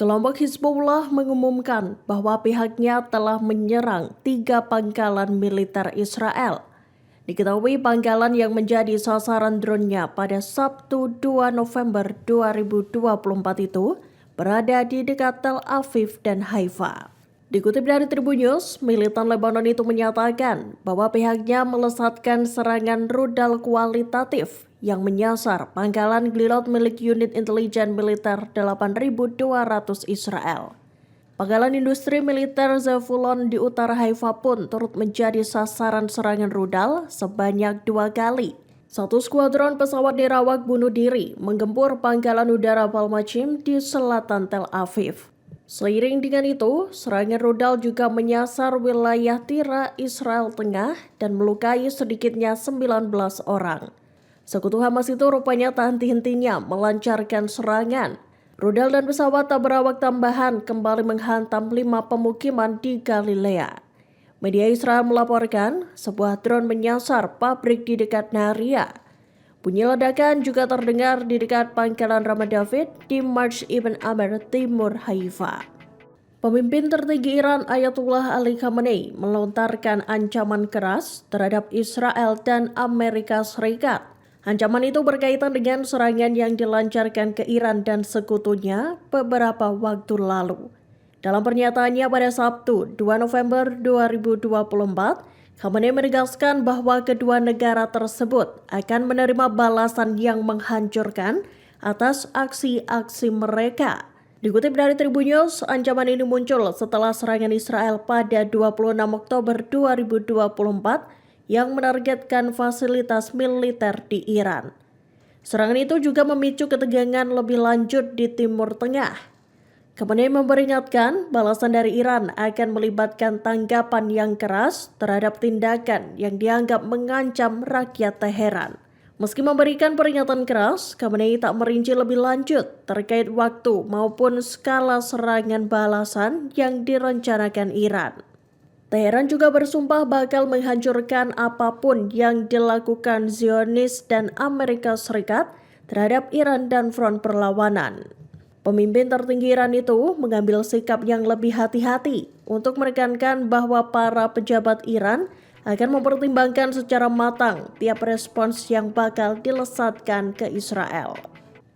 Kelompok Hizbullah mengumumkan bahwa pihaknya telah menyerang 3 pangkalan militer Israel. Diketahui pangkalan yang menjadi sasaran drone-nya pada Sabtu 2 November 2024 itu berada di dekat Tel Aviv dan Haifa. Dikutip dari Tribun News, militan Lebanon itu menyatakan bahwa pihaknya melesatkan serangan rudal kualitatif yang menyasar pangkalan Glilot milik unit intelijen militer 8.200 Israel. Pangkalan industri militer Zevulon di utara Haifa pun turut menjadi sasaran serangan rudal sebanyak 2 kali. Satu skuadron pesawat nirawak bunuh diri menggempur pangkalan udara Palmachim di selatan Tel Aviv. Seiring dengan itu, serangan rudal juga menyasar wilayah Tira, Israel Tengah dan melukai sedikitnya 19 orang. Sekutu Hamas itu rupanya tak henti-hentinya melancarkan serangan. Rudal dan pesawat tak berawak tambahan kembali menghantam 5 pemukiman di Galilea. Media Israel melaporkan sebuah drone menyasar pabrik di dekat Nahariya. Bunyi ledakan juga terdengar di dekat pangkalan Ramat David di Marj Ibn Amr, timur Haifa. Pemimpin tertinggi Iran Ayatollah Ali Khamenei melontarkan ancaman keras terhadap Israel dan Amerika Serikat. Ancaman itu berkaitan dengan serangan yang dilancarkan ke Iran dan sekutunya beberapa waktu lalu. Dalam pernyataannya pada Sabtu 2 November 2024, Khamenei menegaskan bahwa kedua negara tersebut akan menerima balasan yang menghancurkan atas aksi-aksi mereka. Dikutip dari Tribun News, ancaman ini muncul setelah serangan Israel pada 26 Oktober 2024 yang menargetkan fasilitas militer di Iran. Serangan itu juga memicu ketegangan lebih lanjut di Timur Tengah. Khamenei memperingatkan balasan dari Iran akan melibatkan tanggapan yang keras terhadap tindakan yang dianggap mengancam rakyat Teheran. Meski memberikan peringatan keras, Khamenei tak merinci lebih lanjut terkait waktu maupun skala serangan balasan yang direncanakan Iran. Teheran juga bersumpah bakal menghancurkan apapun yang dilakukan Zionis dan Amerika Serikat terhadap Iran dan front perlawanan. Pemimpin tertinggi Iran itu mengambil sikap yang lebih hati-hati untuk menekankan bahwa para pejabat Iran akan mempertimbangkan secara matang tiap respons yang bakal dilesatkan ke Israel.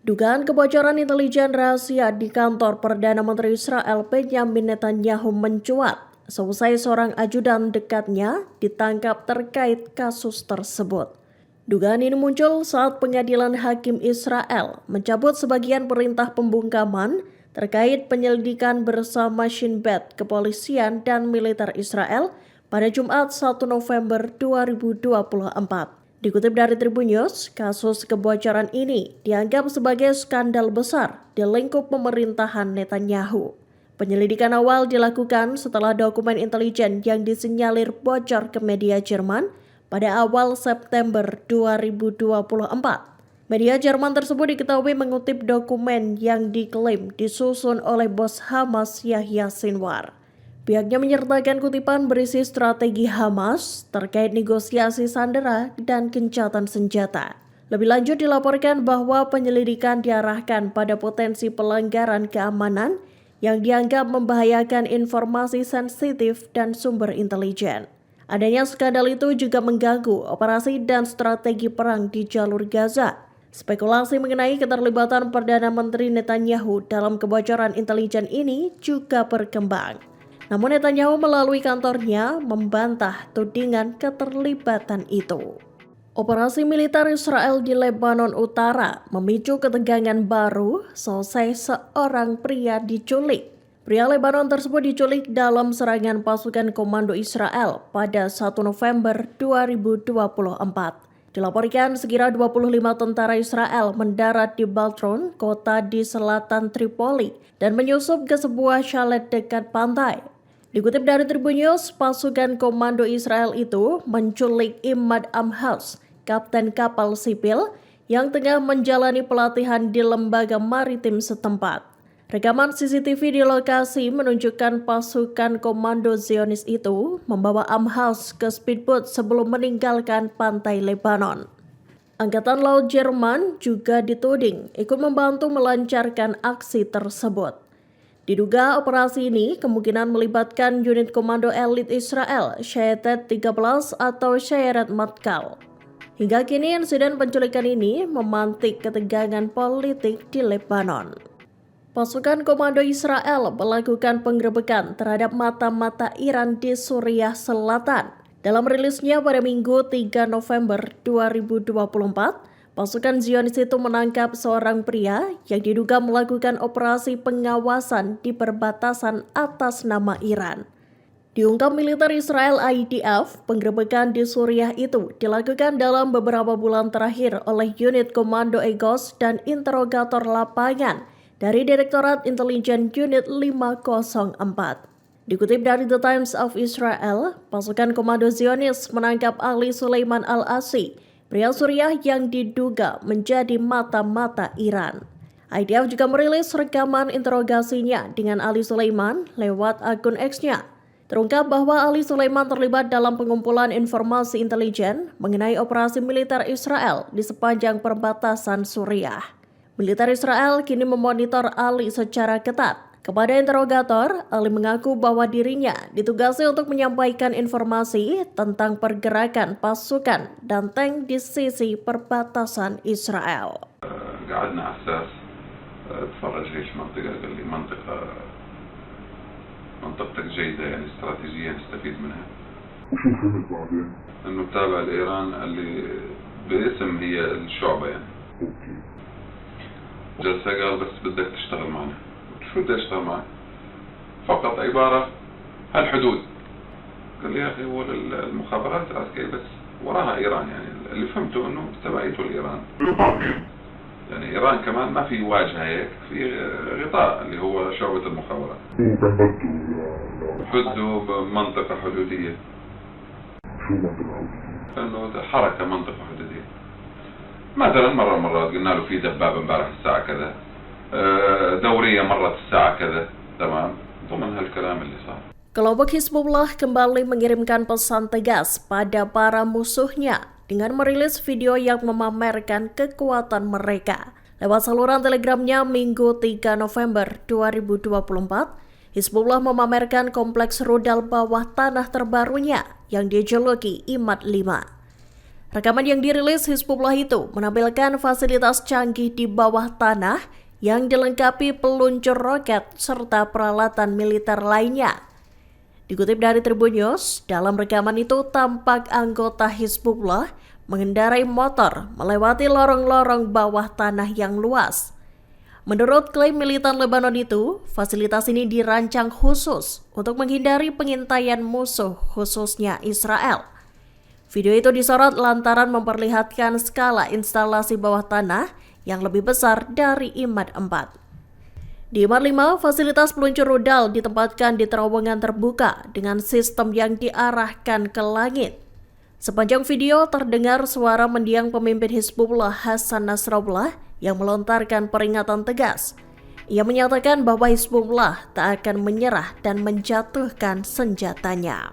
Dugaan kebocoran intelijen rahasia di kantor Perdana Menteri Israel Benjamin Netanyahu mencuat seusai seorang ajudan dekatnya ditangkap terkait kasus tersebut. Dugaan ini muncul saat pengadilan hakim Israel mencabut sebagian perintah pembungkaman terkait penyelidikan bersama Shin Bet, kepolisian dan militer Israel pada Jumat 1 November 2024. Dikutip dari Tribun News, kasus kebocoran ini dianggap sebagai skandal besar di lingkup pemerintahan Netanyahu. Penyelidikan awal dilakukan setelah dokumen intelijen yang disinyalir bocor ke media Jerman pada awal September 2024. Media Jerman tersebut diketahui mengutip dokumen yang diklaim disusun oleh bos Hamas Yahya Sinwar. Pihaknya menyertakan kutipan berisi strategi Hamas terkait negosiasi sandera dan gencatan senjata. Lebih lanjut dilaporkan bahwa penyelidikan diarahkan pada potensi pelanggaran keamanan yang dianggap membahayakan informasi sensitif dan sumber intelijen. Adanya skandal itu juga mengganggu operasi dan strategi perang di jalur Gaza. Spekulasi mengenai keterlibatan Perdana Menteri Netanyahu dalam kebocoran intelijen ini juga berkembang. Namun Netanyahu melalui kantornya membantah tudingan keterlibatan itu. Operasi militer Israel di Lebanon Utara memicu ketegangan baru selesai seorang pria diculik. Pria Lebanon tersebut diculik dalam serangan pasukan komando Israel pada 1 November 2024. Dilaporkan sekira 25 tentara Israel mendarat di Baltron, kota di selatan Tripoli, dan menyusup ke sebuah chalet dekat pantai. Dikutip dari Tribun News, pasukan komando Israel itu menculik Imad Amhaus, kapten kapal sipil yang tengah menjalani pelatihan di lembaga maritim setempat. Rekaman CCTV di lokasi menunjukkan pasukan komando Zionis itu membawa Amhaus ke speedboat sebelum meninggalkan pantai Lebanon. Angkatan Laut Jerman juga dituding ikut membantu melancarkan aksi tersebut. Diduga operasi ini kemungkinan melibatkan unit komando elit Israel, Shayetet 13 atau Shayeret Matkal. Hingga kini insiden penculikan ini memantik ketegangan politik di Lebanon. Pasukan komando Israel melakukan penggerebekan terhadap mata-mata Iran di Suriah Selatan. Dalam rilisnya pada Minggu 3 November 2024, pasukan Zionis itu menangkap seorang pria yang diduga melakukan operasi pengawasan di perbatasan atas nama Iran. Diungkap militer Israel IDF, penggerebekan di Suriah itu dilakukan dalam beberapa bulan terakhir oleh unit komando Egos dan interrogator lapangan dari Direktorat Intelijen Unit 504. Dikutip dari The Times of Israel, pasukan komando Zionis menangkap Ali Sulaiman Al-Asi, pria Suriah yang diduga menjadi mata-mata Iran. IDF juga merilis rekaman interogasinya dengan Ali Sulaiman lewat akun X-nya. Terungkap bahwa Ali Sulaiman terlibat dalam pengumpulan informasi intelijen mengenai operasi militer Israel di sepanjang perbatasan Suriah. Militer Israel kini memonitor Ali secara ketat. Kepada interrogator, Ali mengaku bahwa dirinya ditugasi untuk menyampaikan informasi tentang pergerakan pasukan dan tank di sisi perbatasan Israel. قعدنا على أساس تفرج ليش منطقة قال لي منطقتك جيدة يعني استراتيجية نستفيد منها. وشو فهمت بعدين؟ إنه تابع لإيران قال لي باسم هي الشعبة يعني. اوكي. جلسة قال بس بدك تشتغل معنا. شو بدي اشتغل معك؟ فقط عبارة هالحدود. قال لي يا اخي هو المخابرات العسكرية بس وراها ايران يعني اللي فهمته انه تبعيته لايران. يعني ايران كمان ما في واجهة هيك في غطاء اللي هو شعبة المخابرات. هو كان بده بده منطقة حدودية. شو منطقة حدودية؟ انه حركة منطقة حدودية. مثلا مرات قلنا له في دبابة امبارح الساعة كذا. دورية مرت الساعة كذا. تمام. ضمن هالكلام اللي صار. Kelompok Hizbullah kembali mengirimkan pesan tegas pada para musuhnya dengan merilis video yang memamerkan kekuatan mereka. Lewat saluran telegramnya Minggu 3 November 2024, Hizbullah memamerkan kompleks rudal bawah tanah terbarunya yang dijuluki Imad 5. Rekaman yang dirilis Hizbullah itu menampilkan fasilitas canggih di bawah tanah yang dilengkapi peluncur roket serta peralatan militer lainnya. Dikutip dari Tribun News, dalam rekaman itu tampak anggota Hizbullah mengendarai motor melewati lorong-lorong bawah tanah yang luas. Menurut klaim militan Lebanon itu, fasilitas ini dirancang khusus untuk menghindari pengintaian musuh, khususnya Israel. Video itu disorot lantaran memperlihatkan skala instalasi bawah tanah yang lebih besar dari Imad 4. Di Imad 5, fasilitas peluncur rudal ditempatkan di terowongan terbuka dengan sistem yang diarahkan ke langit. Sepanjang video terdengar suara mendiang pemimpin Hizbullah Hassan Nasrallah yang melontarkan peringatan tegas. Ia menyatakan bahwa Hizbullah tak akan menyerah dan menjatuhkan senjatanya.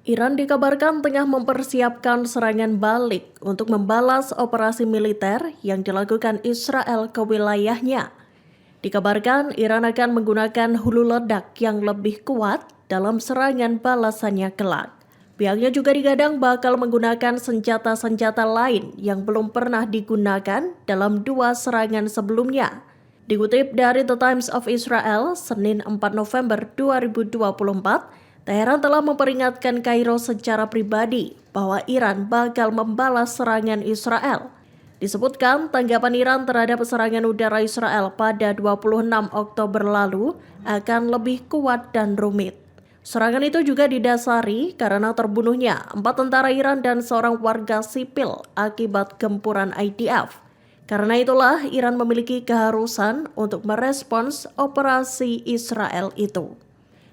Iran dikabarkan tengah mempersiapkan serangan balik untuk membalas operasi militer yang dilakukan Israel ke wilayahnya. Dikabarkan Iran akan menggunakan hulu ledak yang lebih kuat dalam serangan balasannya kelak. Pihaknya juga digadang bakal menggunakan senjata-senjata lain yang belum pernah digunakan dalam 2 serangan sebelumnya. Dikutip dari The Times of Israel, Senin 4 November 2024, Teheran telah memperingatkan Kairo secara pribadi bahwa Iran bakal membalas serangan Israel. Disebutkan tanggapan Iran terhadap serangan udara Israel pada 26 Oktober lalu akan lebih kuat dan rumit. Serangan itu juga didasari karena terbunuhnya 4 tentara Iran dan seorang warga sipil akibat gempuran IDF. Karena itulah Iran memiliki keharusan untuk merespons operasi Israel itu.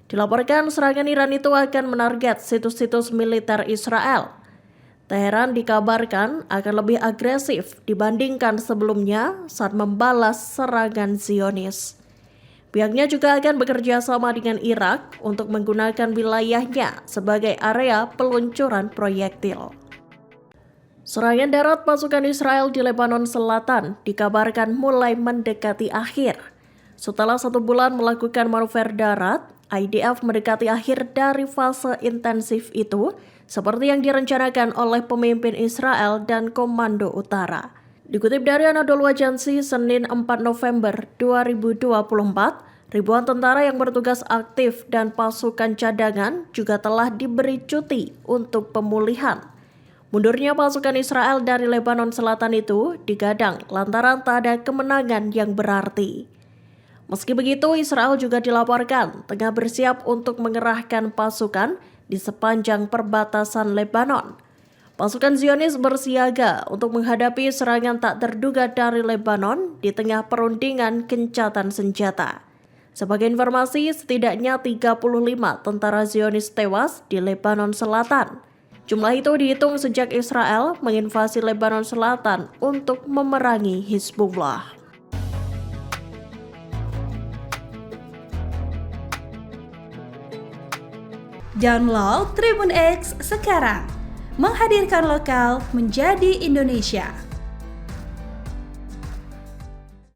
Dilaporkan serangan Iran itu akan menarget situs-situs militer Israel. Teheran dikabarkan akan lebih agresif dibandingkan sebelumnya saat membalas serangan Zionis. Pihaknya juga akan bekerja sama dengan Irak untuk menggunakan wilayahnya sebagai area peluncuran proyektil. Serangan darat pasukan Israel di Lebanon Selatan dikabarkan mulai mendekati akhir. Setelah 1 bulan melakukan manuver darat, IDF mendekati akhir dari fase intensif itu, seperti yang direncanakan oleh pemimpin Israel dan Komando Utara. Dikutip dari Anadolu Agency, Senin 4 November 2024, ribuan tentara yang bertugas aktif dan pasukan cadangan juga telah diberi cuti untuk pemulihan. Mundurnya pasukan Israel dari Lebanon Selatan itu digadang lantaran tak ada kemenangan yang berarti. Meski begitu, Israel juga dilaporkan tengah bersiap untuk mengerahkan pasukan di sepanjang perbatasan Lebanon. Pasukan Zionis bersiaga untuk menghadapi serangan tak terduga dari Lebanon di tengah perundingan gencatan senjata. Sebagai informasi, setidaknya 35 tentara Zionis tewas di Lebanon Selatan. Jumlah itu dihitung sejak Israel menginvasi Lebanon Selatan untuk memerangi Hizbullah. Download Tribun X sekarang, menghadirkan lokal menjadi Indonesia.